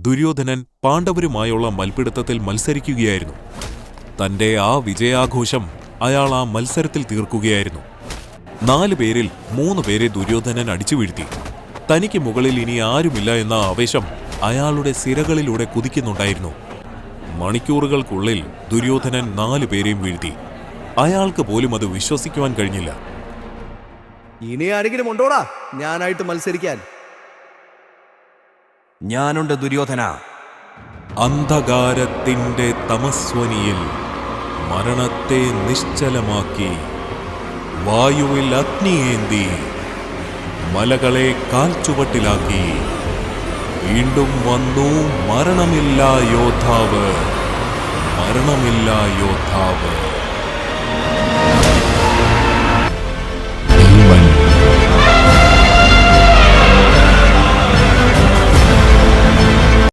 ദുര്യോധനൻ പാണ്ഡവരുമായുള്ള മൽപ്പിടുത്തത്തിൽ മത്സരിക്കുകയായിരുന്നു. തന്റെ ആ വിജയാഘോഷം അയാൾ ആ മത്സരത്തിൽ തീർക്കുകയായിരുന്നു. 4 പേരിൽ 3 പേരെ ദുര്യോധനൻ അടിച്ചു വീഴ്ത്തി. തനിക്ക് മുകളിൽ ഇനി ആരുമില്ല എന്ന ആവേശം അയാളുടെ സിരകളിലൂടെ കുതിക്കുന്നുണ്ടായിരുന്നു. മണിക്കൂറുകൾക്കുള്ളിൽ ദുര്യോധനൻ 4 പേരെയും വീഴ്ത്തി. അയാൾക്ക് പോലും അത് വിശ്വസിക്കുവാൻ കഴിഞ്ഞില്ല. ഇനി ആരെങ്കിലും ഉണ്ടോടാ ഞാനായിട്ട് മത്സരിക്കാൻ? ഞാനുണ്ട് ദുര്യോധന. അന്ധകാരത്തിന്റെ തമസ്വനിയിൽ മരണത്തെ നിശ്ചലമാക്കി വായുവിൽ അഗ്നിയേന്തി മലകളെ കാൽച്ചുവട്ടിലാക്കി വീണ്ടും വന്നു മരണമില്ലാ യോദ്ധാവ്, മരണമില്ലാ യോദ്ധാവ്.